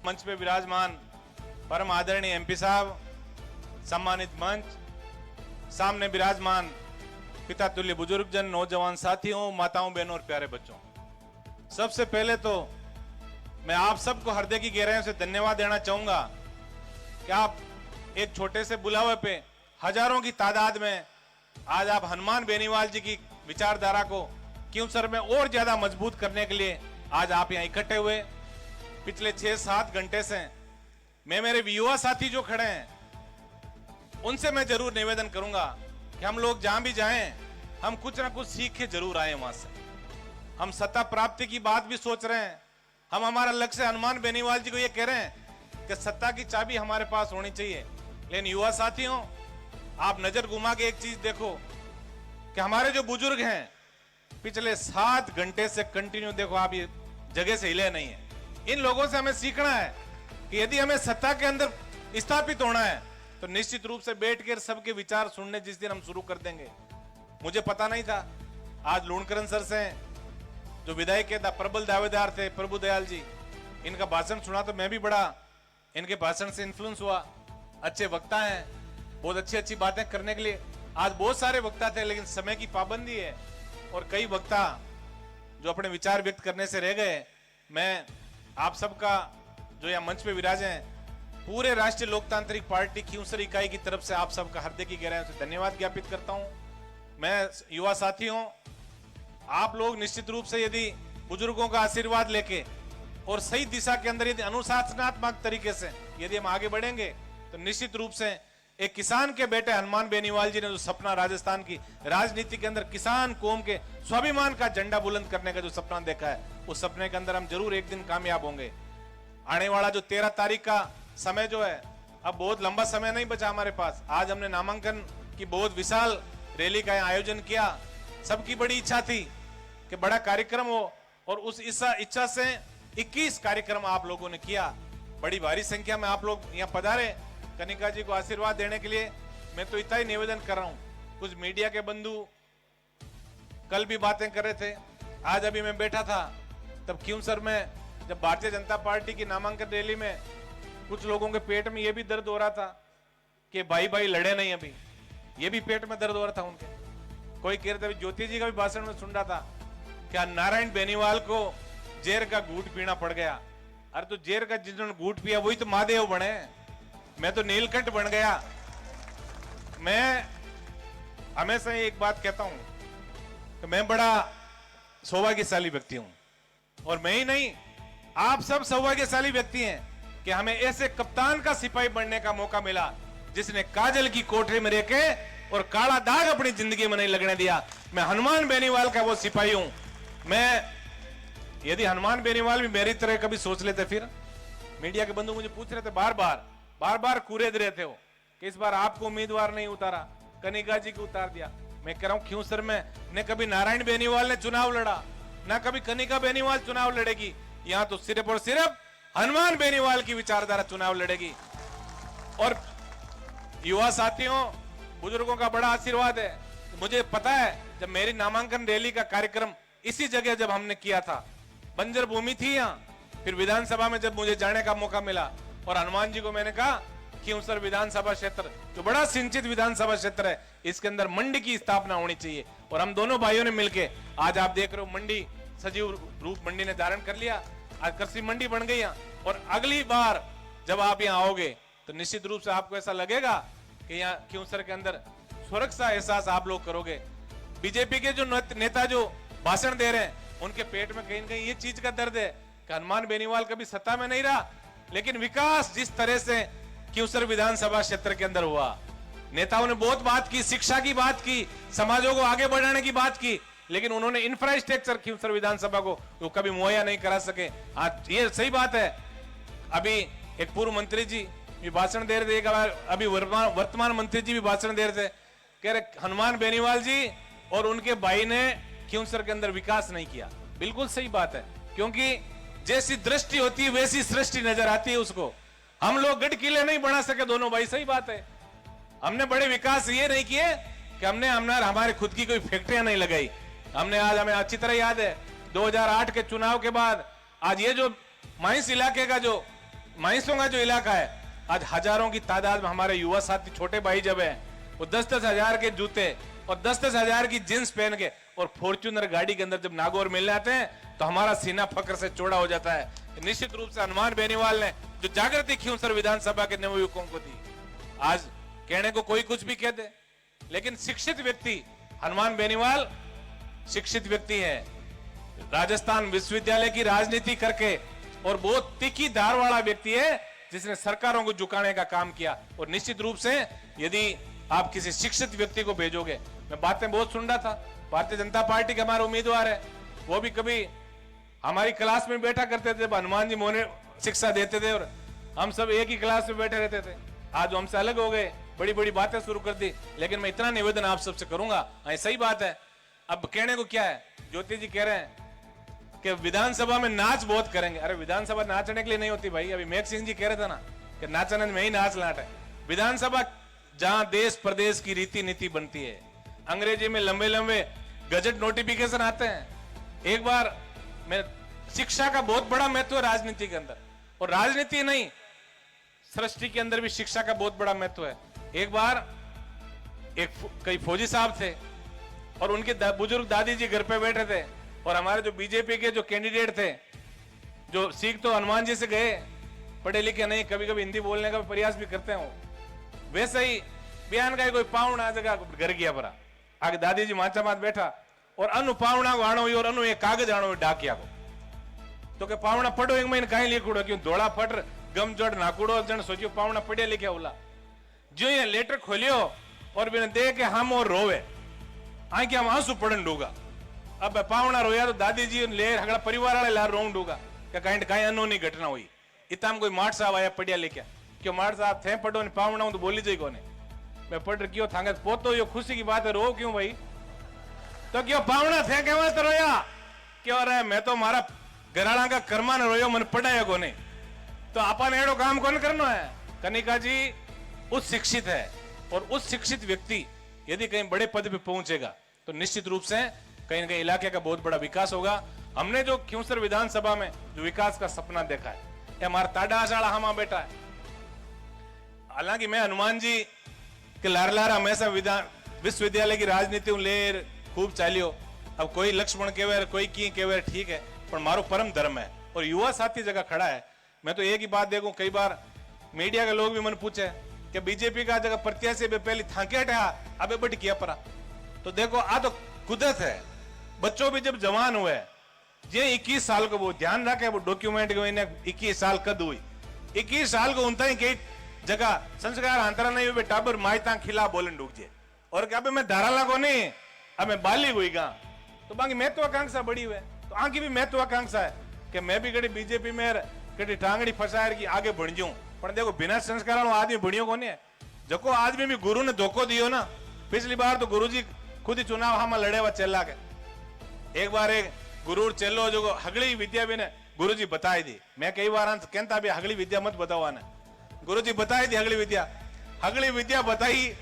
मंच पे विराजमान परम आदरणीय एमपी साहब, सम्मानित मंच, सामने विराजमान पिता तुल्य बुजुर्गजन, नौजवान साथियों, माताओं, बहनों और प्यारे बच्चों, सबसे पहले तो मैं आप सबको हृदय की गहराइयों से धन्यवाद देना चाहूंगा कि आप एक छोटे से बुलावे पे हजारों की तादाद में आज आप हनुमान बेनीवाल जी की विचारधारा को क्योंसर में और ज्यादा मजबूत करने के लिए आज आप यहाँ इकट्ठे हुए। पिछले 6-7 घंटे से मैं मेरे युवा साथी जो खड़े हैं उनसे मैं जरूर निवेदन करूंगा कि हम लोग जहां भी जाएं हम कुछ ना कुछ सीख के जरूर आए वहां से। हम सत्ता प्राप्ति की बात भी सोच रहे हैं, हम हमारा लक्ष्य हनुमान बेनीवाल जी को ये कह रहे हैं कि सत्ता की चाबी हमारे पास होनी चाहिए। लेकिन युवा साथियों, आप नजर घुमा के एक चीज देखो कि हमारे जो बुजुर्ग हैं पिछले 7 घंटे से कंटिन्यू देखो, आप ये जगह से हिले नहीं है। इन लोगों से हमें सीखना है कि यदि हमें सत्ता के अंदर स्थापित होना है तो निश्चित रूप से बैठकर सबके विचार सुनने जिस दिन हम शुरू कर देंगे। मुझे पता नहीं था, आज लूणकरण सर से जो विधायक के प्रबल दावेदार थे प्रभु दयाल जी, इनका भाषण सुना तो मैं भी बड़ा इनके भाषण से इन्फ्लुएंस हुआ। अच्छे वक्ता हैं, बहुत अच्छी अच्छी बातें करने के लिए आज बहुत सारे वक्ता थे, लेकिन समय की पाबंदी है और कई वक्ता जो अपने विचार व्यक्त करने से रह गए। मैं आप सबका जो यहाँ मंच पे विराजे हैं, पूरे राष्ट्रीय लोकतांत्रिक पार्टी क्योंसर इकाई की तरफ से आप सबका हृदय की गहराइयों से धन्यवाद ज्ञापित करता हूं। मैं युवा साथियों, आप लोग निश्चित रूप से यदि बुजुर्गों का आशीर्वाद लेके और सही दिशा के अंदर यदि अनुशासनात्मक तरीके से यदि हम आगे बढ़ेंगे तो निश्चित रूप से एक किसान के बेटे हनुमान बेनीवाल जी ने जो सपना राजस्थान की राजनीति के अंदर किसान कौम के स्वाभिमान का झंडा बुलंद करने का जो सपना देखा है, उस सपने के अंदर हम जरूर एक दिन कामयाब होंगे। आने वाला जो 13 तारीख का समय जो है, अब बहुत लंबा समय नहीं बचा हमारे पास। आज हमने नामांकन की बहुत विशाल रैली का आयोजन किया। सबकी बड़ी इच्छा थी कि बड़ा कार्यक्रम हो और उस इच्छा से 21 कार्यक्रम आप लोगों ने किया। बड़ी भारी संख्या में आप लोग यहाँ पधारे कनिका जी को आशीर्वाद देने के लिए। मैं तो इतना ही निवेदन कर रहा हूँ। कुछ मीडिया के बंधु कल भी बातें कर रहे थे, आज अभी मैं बैठा था तब क्योंसर में जब भारतीय जनता पार्टी की नामांकन रैली में कुछ लोगों के पेट में ये भी दर्द हो रहा था कि भाई भाई लड़े नहीं, अभी ये भी पेट में दर्द हो रहा था उनके। कोई कह रहे थे, ज्योति जी का भी भाषण में सुन रहा था क्या नारायण बेनीवाल को जेर का घूट पीना पड़ गया। अरे तो जेर का जिन्होंने घूट पिया वही तो महादेव बने, मैं तो नीलकंठ बन गया। मैं हमेशा एक बात कहता हूं कि मैं बड़ा सौभाग्यशाली व्यक्ति हूं और मैं ही नहीं, आप सब सौभाग्यशाली व्यक्ति हैं कि हमें ऐसे कप्तान का सिपाही बनने का मौका मिला जिसने काजल की कोठरी में रहके और काला दाग अपनी जिंदगी में नहीं लगने दिया। मैं हनुमान बेनीवाल का वो सिपाही हूं। मैं यदि हनुमान बेनीवाल भी मेरी तरह कभी सोच लेते, फिर मीडिया के बंधु मुझे पूछ रहे थे बार बार कुरेद रहे थे वो कि इस बार आपको उम्मीदवार नहीं उतारा, कनिका जी को उतार दिया। मैं कह रहा हूं क्योंसर में न कभी नारायण बेनीवाल ने चुनाव लड़ा, ना कभी कनिका बेनीवाल चुनाव लड़ेगी। यहां तो सिर्फ और सिर्फ हनुमान बेनीवाल की विचारधारा चुनाव लड़ेगी। और युवा साथियों, बुजुर्गों का बड़ा आशीर्वाद है। मुझे पता है जब मेरी नामांकन रैली का कार्यक्रम इसी जगह जब हमने किया था, बंजर भूमि थी यहाँ, फिर विधानसभा में जब मुझे जाने का मौका मिला और हनुमान जी को मैंने कहा क्योंसर विधानसभा क्षेत्र जो बड़ा सिंचित विधानसभा क्षेत्र है, इसके अंदर मंडी की स्थापना होनी चाहिए। और हम दोनों भाइयों ने मिलकर आज आप देख रहे हो मंडी सजीव रूप मंडी ने धारण कर लिया। आज कृषि मंडी बन गई यहाँ। और अगली बार जब आप यहाँ आओगे तो निश्चित रूप से आपको ऐसा लगेगा कि यहाँ क्योंसर के अंदर स्वर्ग सा एहसास आप लोग करोगे। बीजेपी के जो नेता जो भाषण दे रहे हैं उनके पेट में कहीं न कहीं ये चीज का दर्द है कि हनुमान बेनीवाल कभी सत्ता में नहीं रहा, लेकिन विकास जिस तरह से क्योंसर विधानसभा क्षेत्र के अंदर हुआ, नेताओं ने बहुत बात की, शिक्षा की बात की, समाजों को आगे बढ़ाने की बात की, लेकिन उन्होंने इंफ्रास्ट्रक्चर क्योंसर विधानसभा को वो कभी मुहैया नहीं करा सके। आज ये सही बात है। अभी एक पूर्व मंत्री जी भी भाषण दे रहे थे, अभी वर्तमान मंत्री जी भी भाषण दे रहे थे, कह रहे हनुमान बेनीवाल जी और उनके भाई ने क्योंसर के अंदर विकास नहीं किया। बिल्कुल सही बात है, क्योंकि जैसी दृष्टि होती है वैसी सृष्टि नजर आती है उसको। हम लोग गढ़ किले नहीं बना सके दोनों भाई, सही बात है। हमने बड़े विकास ये नहीं किए कि हमने हमारे खुद की कोई फैक्ट्रियां नहीं लगाई। हमने आज, हमें अच्छी तरह याद है 2008 के चुनाव के बाद आज ये जो माइंस इलाके का जो माइसों का जो इलाका है, आज हजारों की तादाद में हमारे युवा साथी छोटे भाई जब है, वो 10-10 हजार के जूते और 10-10 हजार की जींस पहन के और फॉर्च्यूनर गाड़ी के अंदर जब नागौर मिल जाते हैं तो हमारा सीना फक्र से चौड़ा हो जाता है। निश्चित रूप से हनुमान बेनीवाल ने जो जागृति खींवसर विधानसभा के नवयुवकों को दी, आज कहने को कोई कुछ भी कह दे, लेकिन शिक्षित व्यक्ति हनुमान बेनीवाल शिक्षित व्यक्ति है। राजस्थान विश्वविद्यालय की राजनीति करके और बहुत तीखी धार वाला व्यक्ति है जिसने सरकारों को झुकाने का काम किया। और निश्चित रूप से यदि आप किसी शिक्षित व्यक्ति को भेजोगे, मैं बातें बहुत सुन रहा था, भारतीय जनता पार्टी के हमारे उम्मीदवार है, वो भी कभी हमारी क्लास में बैठा करते थे, हनुमान जी मोने शिक्षा देते थे और हम सब एक ही क्लास में बैठे रहते थे। आज वो हमसे अलग हो गए, बड़ी बड़ी बातें शुरू कर दी। लेकिन मैं इतना निवेदन आप सबसे करूंगा, सही बात है, अब कहने को क्या है, ज्योति जी कह रहे हैं कि विधानसभा में नाच बहुत करेंगे। अरे विधानसभा नाचने के लिए नहीं होती भाई, अभी मेघ सिंह जी कह रहे थे ना कि नाचने में ही नाच लाट है। विधानसभा जहां देश प्रदेश की रीति नीति बनती है, अंग्रेजी में लंबे लंबे गजट नोटिफिकेशन आते हैं। एक बार मैं शिक्षा का बहुत बड़ा महत्व है राजनीति के अंदर, और राजनीति नहीं सृष्टि के अंदर भी शिक्षा का बहुत बड़ा महत्व है। एक बार कई फौजी साहब थे और उनके बुजुर्ग दादी जी घर पे बैठे थे और हमारे जो बीजेपी के जो कैंडिडेट थे, जो सीख तो हनुमान जी से गए, पढ़े लिखे नहीं, कभी कभी हिंदी बोलने का प्रयास भी करते हो, वैसे ही बयान का कोई पावना जगह घर गया परा आगे दादी जी माचा मात बैठा और अनु पावना को आणो और अनु एक कागज आणो डाकिया को तो के पावना पढ़ो एक महीने कहीं लिखूड़ो क्यों धोड़ा फट गम जड़ नाकूड़ो जन सोचियो पावना पढ़िया लिखा उला जो ये लेटर खोलियो और बिना दे के हम और रोवे आंखें हम आंसू पड़न डूगा। अब पावना रोया तो दादी जी ले हगड़ा परिवार वाले ला रोंग डूगा क्या कहीं अनोनी घटना हुई। इतना कोई माठ साहब आया पढ़िया लिखा क्यों माठ साहब थे पढ़ो ने पावना तो बोली जाए कोने मैं पढ़ रही क्यों थांगे पोतो यो खुशी की बात है रो क्यों भाई तो क्यों पावना थे क्या तो रोया क्यों रहा मैं तो हमारा घराड़ा का कर्मा ने रोयो मन पढ़ाया कोने तो आपा ने एड़ो काम कौन करना है। कनिका जी उस शिक्षित है और उस शिक्षित व्यक्ति यदि कहीं बड़े पद पे पहुंचेगा तो निश्चित रूप से कहीं ना कहीं इलाके का बहुत बड़ा विकास होगा। हमने जो खींवसर विधानसभा में जो विकास का सपना देखा है ये हमारा ताडा आशाड़ा हमा बेटा है। हालांकि मैं हनुमान जी के लार हमेशा विश्वविद्यालय की राजनीति लेर खूब चालियो। अब कोई लक्ष्मण केवे कोई की केवे ठीक है पर मारो परम धर्म है और युवा साथी जगह खड़ा है। मैं तो एक ही बात देखूं कई बार मीडिया के लोग भी मन पूछे कि बीजेपी का जगह प्रत्याशी पहले थाके हटा अबे बट किया परा तो देखो आ तो कुदरत है। बच्चों भी जब जवान हुए ये 21 साल को वो ध्यान रखे वो डॉक्यूमेंट को इन्हें 21 साल कद हुई 21 साल को उनता ही कई जगह संस्कार अंतरा नहीं हुए टाबर मायता खिला बोलन डूक जे और क्या मैं धाराला को नहीं अब मैं बाली हुई गा तो बाकी महत्वाकांक्षा बड़ी हुए तो आगे भी महत्वाकांक्षा है कि मैं भी कड़ी बीजेपी में कड़ी टांगड़ी फसायर की आगे बढ़ जाऊं पर देखो बिना संस्कार आदमी बढ़ियो को नहीं जको आदमी भी गुरु ने धोखो दियो ना। पिछली बार तो गुरुजी खुद ही चुनाव हम लड़े हुआ चेला के एक बार एक गुरु चेलो जो हगली विद्या भी ने गुरुजी बताई दी। मैं कई बार कहता भी हगली विद्या मत बताओ आने गुरुजी बताई दी हगली विद्या बताई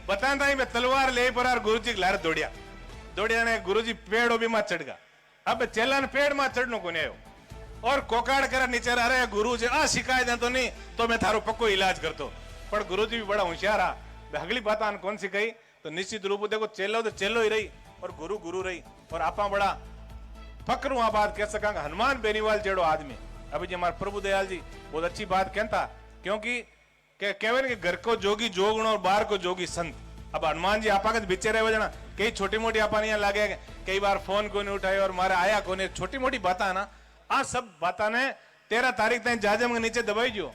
बताता ही मैं तलवार ले पर गुरुजी लार दौड़िया ने गुरुजी पेड़ भी मत चढ़ गया। अब चेला ने पेड़ मत चढ़नो को नहीं और कोकाड़ कर नीचे अरे गुरु जी आ शिकायत है तो नहीं तो मैं थारो पक्को इलाज करतो पर गुरुजी भी बड़ा होशियार है। अगली बात आन कौन सी कही तो निश्चित रूप से देखो चेलो तो चेलो ही रही और गुरु गुरु रही और आपा बड़ा फक्र वहां बात कह सका हनुमान बेनीवाल जेड़ो आदमी अभी जी हमारे प्रभु दयाल जी बहुत अच्छी बात कहता क्योंकि कहवे घर को जोगी जोगण और बाहर को जोगी संत। अब हनुमान जी आपा के बिचे रहे जना कई छोटी मोटी आपा नहीं लगे कई बार फोन को नहीं उठाए और मारे आया को नहीं छोटी मोटी बात ना आ सब बात ने 13 तारीख तक जाजम के नीचे दबाई जो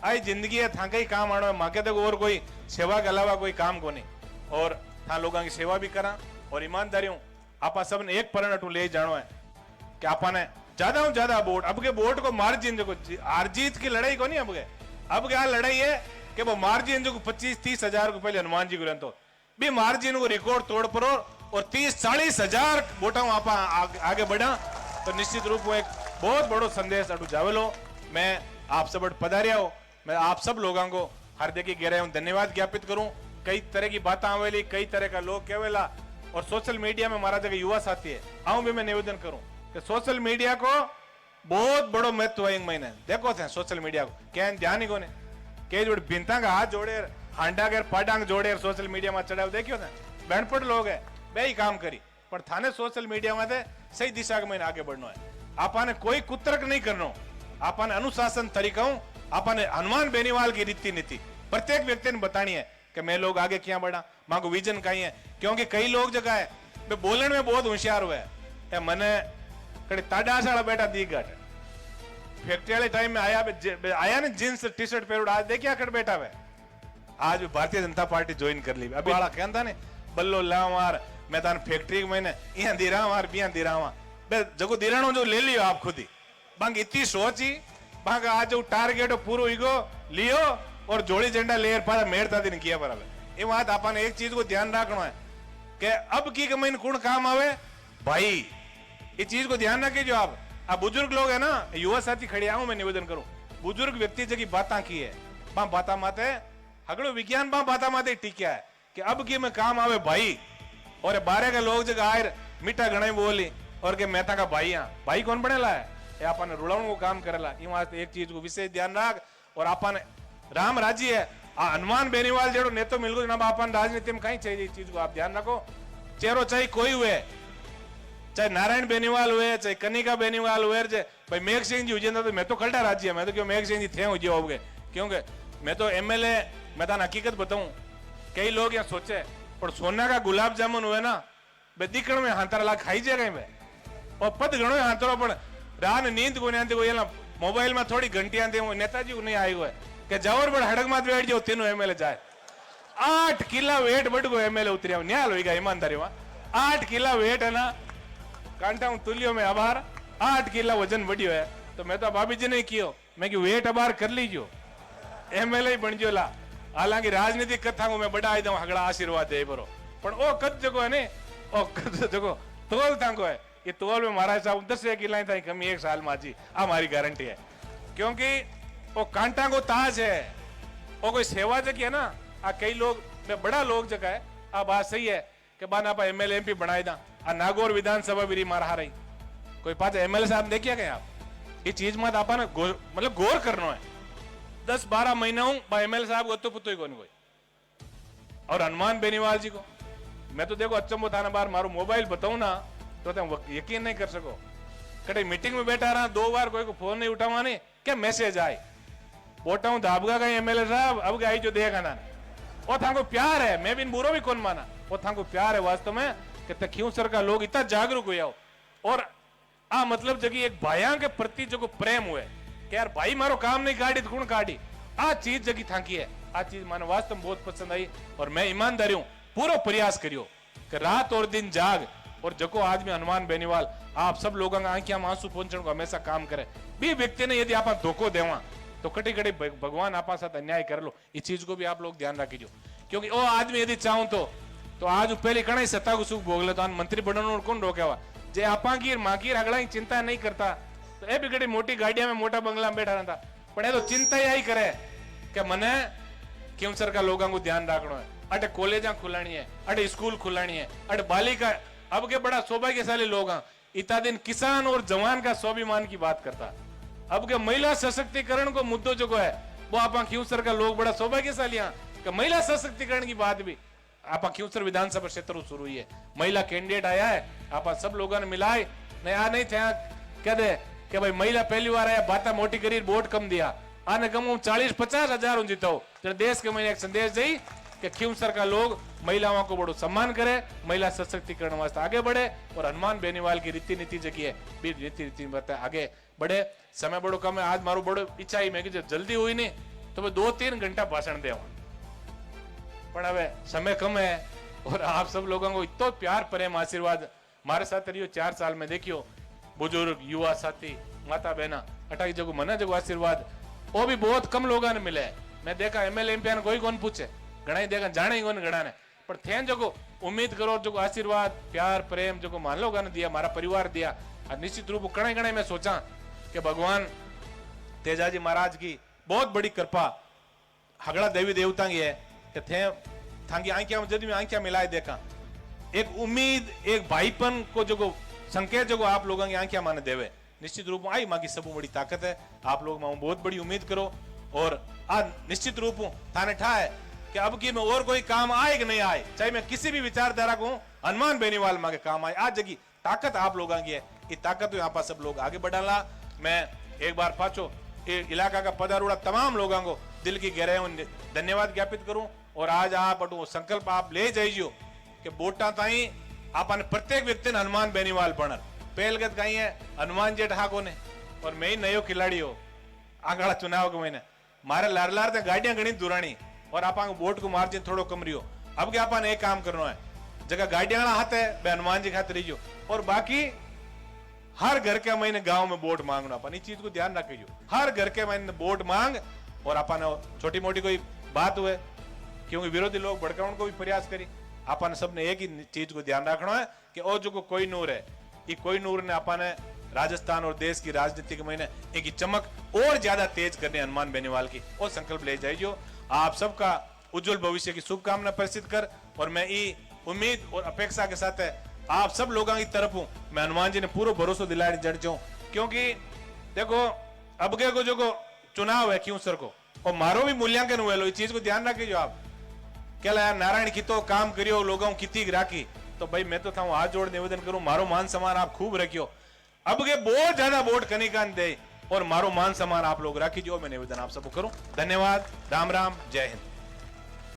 आई जिंदगी है था कई काम आना माके तक और कोई सेवा के अलावा कोई काम को नहीं और था लोगों की सेवा भी करा और ईमानदारी हूं आपा सब ने एक परिणत ले जानो है कि आपा ने ज्यादा वोट अब के वोट को मार्जिन जो हार जीत की लड़ाई को नहीं अब क्या लड़ाई है कि वो मार्जिन जो 25-30 हजार को पहले हनुमान जी को तो भी मार्जिन को रिकॉर्ड तोड़ पड़ो और 30-40 हजार वोटा आपा आगे बढ़ा तो निश्चित रूप में एक बहुत बड़ो संदेश अटू जावेलो। मैं आप सब पधारिया हो मैं आप सब लोगों को हार्दिक गहराई धन्यवाद ज्ञापित करूं। कई तरह की बातें आवेली कई तरह का लोग कहेला और सोशल मीडिया में हमारा जगह युवा साथी है आऊं भी मैं निवेदन करूं कि सोशल मीडिया को बहुत बड़ो महत्व है महीने देखो थे सोशल मीडिया को क्या ध्यान ही कोने के जोड़ भिंता का हाथ जोड़े हांडा के पाडांग जोड़े सोशल मीडिया में चढ़ाव देखियो थे बैंडपट लोग है बे ही काम करी पर थाने सोशल मीडिया में थे सही दिशा के महीने आगे बढ़ना है आपने कोई कुतर्क नहीं करना आपने अनुशासन तरीका आपने हनुमान बेनीवाल की रीति नीति प्रत्येक व्यक्ति ने बतानी है कि मैं लोग आगे क्या बढ़ा मांगो विजन कहीं है क्योंकि कई लोग जगह है वे बोलने में बहुत होशियार हुए है मने कड़ी ताडास वाला बेटा दी गट फैक्ट्री वाले टाइम में आया ने जींस टी शर्ट पहन आज देखिए कड़ बेटा वे आज भी भारतीय जनता पार्टी ज्वाइन कर ली अभी वाला कहता ने बल्लो ला मार मैं तान फैक्ट्री में यहाँ दे रहा मार बिया दे रहा बे जगो दिरानो जो ले लियो आप खुद ही बांग इतनी सोची बांग आज जो टारगेट पूरो ईगो लियो और जोड़ी झंडा लेर पास मेड़ता दिन किया बराबर ये बात अपन एक चीज को ध्यान रखना है कि अब की कमाई कौन काम आवे भाई ये चीज को ध्यान रखिए जो आप बुजुर्ग लोग है ना युवा साथी खड़े आऊं मैं निवेदन करूं बुजुर्ग व्यक्ति जगह बात की है बाता माते हगड़ो विज्ञान बाता माते टिकिया है कि अब की में काम आवे भाई और बारह के लोग जगह आए मीठा गणे बोली और के मेहता का भाई कौन बनेला है ये अपन रुड़ाउन को काम करेला ये वास्ते एक चीज को विशेष ध्यान रख और अपन राम राज्य है हनुमान बेनीवाल जेड़ो नेतो मिल गयो ना अपन राजनीति में कहीं चाहिए चीज को आप ध्यान रखो चेहरो चाहे कोई हुए चाहे नारायण बेनीवाल हुए चाहे कनिका बेनीवाल हुए भाई मेघ सिंह जी हुए तो मैं तो खलटा राज्य मैं तो क्यों मेघ सिंह जी थे हुए हो गए क्योंकि मैं तो एमएलए मैं तान हकीकत बताऊं कई लोग यहाँ सोचे पर सोना का गुलाब जामुन हुए ना बे दिखण में हाथारा लाग खाई जाए कहीं और पद गणो हाथरो पण रान नींद को नहीं कोई मोबाइल में थोड़ी घंटियां दे नेताजी को नहीं आई हुए કે જવર પણ હડકમાં બેઠ જાવ તેનું એમએલએ જાય 8 કિલા વેટ બડગો એમએલએ ઉતર્યા ન્યાલ હોઈ ગયા ઈમાનદારીમાં 8 કિલા વેટ है ना कांटा तुलियो में आभार 8 किला वजन बढ़ियो है तो मैं तो भाभी जी ने कियो मैं कि वेट आभार कर लीजो एमएलए बन जो ला हालांकि राजनीतिक कथा को मैं बड़ा आई दऊं हगड़ा आशीर्वाद दे बरो पण ओ कद जगो है ने ओ कद जगो तोल तांको है ये तोल में महाराज साहब 10 किला था कमी एक साल में जी आ हमारी गारंटी है क्योंकि वो कांटा को ताज है वो कोई सेवा जगह है ना आ कई लोग बड़ा लोग जगह है आ बात सही है कि बान आप एमएलए एमपी बनाए दा आ नागौर विधानसभा भी मारा रही कोई पास एमएलए साहब देखिए क्या आप ये चीज मत आपा मतलब गौर करना है 10-12 महीना हूं एमएलए साहब गत्तो पुत्तो कोई और हनुमान बेनीवाल जी को मैं तो देखो अचंबो थाना बार मारो मोबाइल बताऊं ना तो तुम यकीन नहीं कर सको कहीं मीटिंग में बैठा रहा 2 बार कोई को फोन नहीं उठावा नहीं क्या मैसेज आए बोटा हूं धाबगा का एमएलए साहब अब गई जो देगा ना वो था को प्यार है मैं भी बुरो भी कौन माना वो था को प्यार है वास्तव में कि तखियों सर का लोग इतना जागरूक हुए और आ मतलब जगह एक भाइयों के प्रति जो प्रेम हुए कि यार भाई मारो काम नहीं काटी तो कौन काटी आ चीज जगी थाकी है आ चीज माने वास्तव में बहुत पसंद आई और मैं ईमानदारी हूं पूरा प्रयास करियो कि रात और दिन जाग और जको आदमी हनुमान बेनीवाल आप सब लोगों का आंखियां में आंसू पहुंचने को हमेशा काम करे भी व्यक्ति ने यदि आप धोखो देवा तो कटी कटी भगवान आप साथ अन्याय कर लो इस चीज को भी आप लोग ध्यान रखियो क्योंकि वो आदमी यदि चाहूं तो आज पहले कड़ा सत्ता को सुख भोगले तो मंत्री बनने कौन रोकेवा जे आपा की माकीर हगड़ा चिंता नहीं करता तो ए भी कड़ी मोटी गाड़िया में मोटा बंगला में बैठा रहता पर तो चिंता यही करे कि मने क्यों सर का लोगों को ध्यान रखना है अटे कॉलेजा खुलानी है अटे स्कूल खुलानी है अटे बालिका अब के बड़ा सौभाग्यशाली लोग हैं इतना दिन किसान और जवान का स्वाभिमान की बात करता अब के महिला सशक्तिकरण को मुद्दों जो है वो आप खींवसर का लोग बड़ा सौभाग्यशाली हैं महिला सशक्तिकरण की बात भी आप खींवसर विधानसभा क्षेत्र शुरू हुई है महिला कैंडिडेट आया है आप सब लोगों ने मिलाए नहीं थे कह दे कि भाई महिला पहली बार आया बाता मोटी करी वोट कम दिया आने कम 40-50 हजार जीतो देश के मैंने एक संदेश दी कि खींवसर का लोग महिलाओं को बड़ो सम्मान करे महिला सशक्तिकरण वास्ते आगे बढ़े और हनुमान बेनीवाल की रीति नीति जगी है रीति नीति आगे बढ़े समय बड़ो कम है आज मारो बड़ो इच्छा ही मैं जल्दी हुई नहीं तो मैं 2-3 घंटा भाषण दे पर अब समय कम है और आप सब लोगों को इतना प्यार प्रेम आशीर्वाद हमारे साथ रहियो 4 साल में देखियो बुजुर्ग युवा साथी माता बहना अटाई जगह मना जगह आशीर्वाद वो भी बहुत कम लोगों ने मिले मैं देखा एमएलए एमपी कोई कौन पूछे घना देखा जाने ही कौन घना ने पर थे जो उम्मीद करो जो आशीर्वाद प्यार प्रेम जो मान लोगों ने दिया हमारा परिवार दिया निश्चित रूप कणे कणे मैं सोचा कि भगवान तेजाजी महाराज की बहुत बड़ी कृपा हगड़ा देवी देवता की है कि थे थांगी आंखिया में जब मैं आंखिया मिलाए देखा एक उम्मीद एक भाईपन को जो संकेत जो आप लोगों की आंखिया माने देवे निश्चित रूप में आई माँ की सब बड़ी ताकत है। आप लोग माँ बहुत बड़ी उम्मीद करो और आज निश्चित रूप थाने ठा है कि अब की में और कोई काम आए कि नहीं आए, चाहे मैं किसी भी विचारधारा को हनुमान बेनीवाल माँ के काम आए। आज जगी ताकत आप लोगों की है, ये ताकत तो यहाँ पर सब लोग आगे बढ़ाला। मैं एक बार पाचो इलाका का पदारूढ़ा तमाम लोगों को दिल की गहराई धन्यवाद ज्ञापित करूं। और आज आप अटू संकल्प आप ले जाइयो कि वोटा ताई आपने प्रत्येक व्यक्ति ने हनुमान बेनीवाल बनर पहलगत कहीं है हनुमान जी ठाको ने। और मैं ही नयो खिलाड़ी हो आगला चुनाव के महीने मारे लार लार ते गाड़ियां गणी दुरानी और आप वोट को मार्जिन थोड़ो कम रियो। अब क्या अपन एक काम करना है, जगह गाड़ियां हाथ है बे हनुमान जी खातिर रहियो और बाकी हर घर के महीने गांव में वोट मांगना। अपन इस चीज को ध्यान रखियो, हर घर के महीने वोट मांग। और अपन छोटी मोटी कोई बात हुए क्योंकि विरोधी लोग भड़काने को भी प्रयास करी, अपन सबने एक ही चीज को ध्यान रखना है कि ओ जो कोई नूर है, ये कोई नूर ने अपन राजस्थान और देश की राजनीति के महीने एक चमक और ज्यादा तेज करने हनुमान बेनीवाल की और संकल्प ले जाइयो। आप सबका उज्जवल भविष्य की शुभकामना प्रसिद्ध कर और मैं ये उम्मीद और अपेक्षा के साथ है आप सब लोगों की तरफ हूं। मैं हनुमान जी ने पूरा भरोसा दिलाने जड़ जाऊं क्योंकि देखो अब के को जो को चुनाव है क्यों सर को और मारो भी मूल्यांकन हुए लो, इस चीज को ध्यान रखिए। आप क्या यार नारायण की तो काम करियो लोगों की राखी तो भाई मैं तो था हाथ जोड़ निवेदन करूं मारो मान सम्मान आप खूब रखियो। अब के बहुत ज्यादा वोट कनिकान दे और मारो मान सम्मान आप लोग राखी जो मैं निवेदन आप सबको करूं। धन्यवाद, राम राम, जय हिंद।